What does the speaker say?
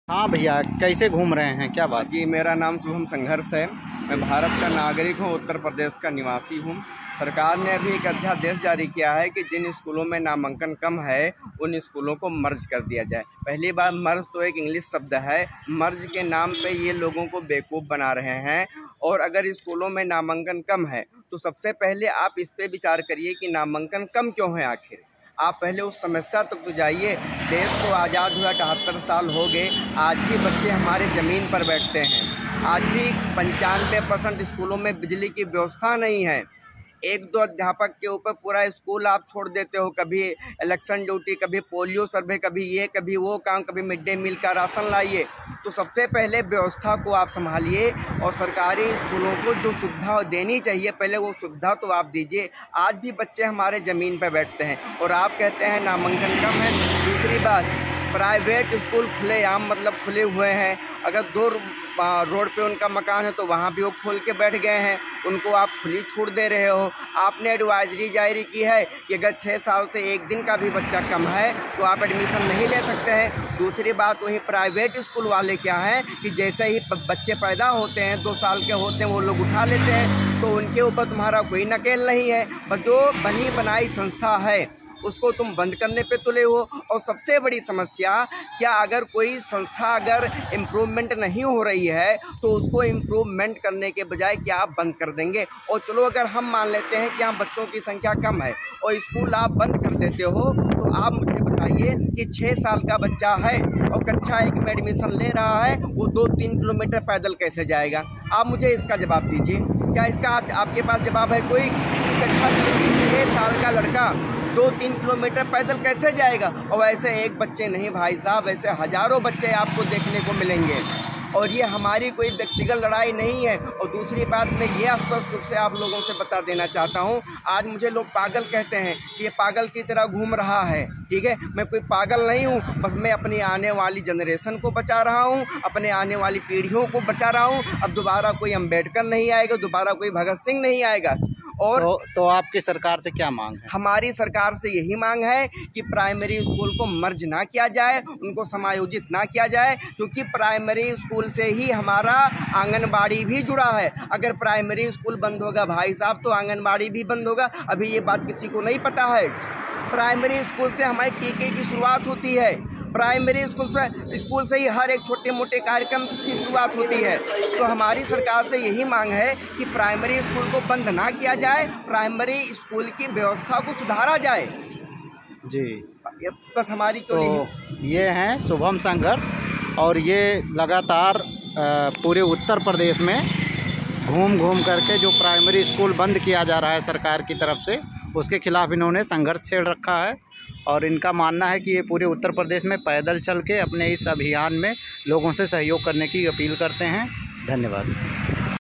हाँ भैया, कैसे घूम रहे हैं, क्या बात? जी, मेरा नाम शुभम संघर्ष है। मैं भारत का नागरिक हूँ, उत्तर प्रदेश का निवासी हूँ। सरकार ने अभी एक अध्यादेश जारी किया है कि जिन स्कूलों में नामांकन कम है उन स्कूलों को मर्ज कर दिया जाए। पहली बार मर्ज तो एक इंग्लिश शब्द है। मर्ज के नाम पे ये लोगों को बेवकूफ़ बना रहे हैं। और अगर स्कूलों में नामांकन कम है तो सबसे पहले आप इस पे विचार करिए कि नामांकन कम क्यों है आखिर। आप पहले उस समस्या तक तो जाइए। देश को आज़ाद हुआ 78 साल हो गए, आज भी बच्चे हमारे ज़मीन पर बैठते हैं। आज भी 95% स्कूलों में बिजली की व्यवस्था नहीं है। एक दो अध्यापक के ऊपर पूरा स्कूल आप छोड़ देते हो। कभी इलेक्शन ड्यूटी, कभी पोलियो सर्वे, कभी ये कभी वो काम, कभी मिड डे मील का राशन लाइए। तो सबसे पहले व्यवस्था को आप संभालिए और सरकारी स्कूलों को जो सुविधा देनी चाहिए पहले वो सुविधा तो आप दीजिए। आज भी बच्चे हमारे ज़मीन पर बैठते हैं और आप कहते हैं नामांकन कम है। दूसरी बात, प्राइवेट स्कूल खुलेआम मतलब खुले हुए हैं। अगर दो रोड पे उनका मकान है तो वहाँ भी वो खोल के बैठ गए हैं, उनको आप खुली छूट दे रहे हो। आपने एडवाइजरी जारी की है कि अगर 6 साल से एक दिन का भी बच्चा कम है तो आप एडमिशन नहीं ले सकते हैं। दूसरी बात, वहीं प्राइवेट स्कूल वाले क्या हैं कि जैसे ही बच्चे पैदा होते हैं 2 साल के होते हैं वो लोग उठा लेते हैं, तो उनके ऊपर तुम्हारा कोई नकेल नहीं है। बस जो बनी बनाई संस्था है उसको तुम बंद करने पे तुले हो। और सबसे बड़ी समस्या, क्या अगर कोई संस्था अगर इम्प्रूवमेंट नहीं हो रही है तो उसको इम्प्रूवमेंट करने के बजाय क्या आप बंद कर देंगे? और चलो अगर हम मान लेते हैं कि यहाँ बच्चों की संख्या कम है और स्कूल आप बंद कर देते हो, तो आप मुझे बताइए कि 6 साल का बच्चा है और कक्षा 1 में एडमिशन ले रहा है, वो 2-3 किलोमीटर पैदल कैसे जाएगा? आप मुझे इसका जवाब दीजिए। क्या इसका आपके पास जवाब है कोई? कक्षा 6 साल का लड़का 2-3 किलोमीटर पैदल कैसे जाएगा? और ऐसे एक बच्चे नहीं भाई साहब, ऐसे हज़ारों बच्चे आपको देखने को मिलेंगे। और ये हमारी कोई व्यक्तिगत लड़ाई नहीं है। और दूसरी बात, मैं ये स्पष्ट रूप से आप लोगों से बता देना चाहता हूँ, आज मुझे लोग पागल कहते हैं कि ये पागल की तरह घूम रहा है। ठीक है, मैं कोई पागल नहीं हूँ, बस मैं अपनी आने वाली जनरेशन को बचा रहा हूँ, अपने आने वाली पीढ़ियों को बचा रहा हूँ। अब दोबारा कोई अम्बेडकर नहीं आएगा, दोबारा कोई भगत सिंह नहीं आएगा। और तो आपकी सरकार से क्या मांग है? हमारी सरकार से यही मांग है कि प्राइमरी स्कूल को मर्ज ना किया जाए, उनको समायोजित ना किया जाए, क्योंकि प्राइमरी स्कूल से ही हमारा आंगनबाड़ी भी जुड़ा है। अगर प्राइमरी स्कूल बंद होगा भाई साहब तो आंगनबाड़ी भी बंद होगा। अभी ये बात किसी को नहीं पता है। प्राइमरी स्कूल से हमारे टीके की शुरुआत होती है। प्राइमरी स्कूल से ही हर एक छोटे मोटे कार्यक्रम की शुरुआत होती है। तो हमारी सरकार से यही मांग है कि प्राइमरी स्कूल को बंद ना किया जाए, प्राइमरी स्कूल की व्यवस्था को सुधारा जाए। जी, बस हमारी तो ये हैं शुभम संघर्ष, और ये लगातार पूरे उत्तर प्रदेश में घूम घूम करके जो प्राइमरी स्कूल बंद किया जा रहा है सरकार की तरफ से, उसके खिलाफ़ इन्होंने संघर्ष छेड़ रखा है। और इनका मानना है कि ये पूरे उत्तर प्रदेश में पैदल चल के अपने इस अभियान में लोगों से सहयोग करने की अपील करते हैं। धन्यवाद।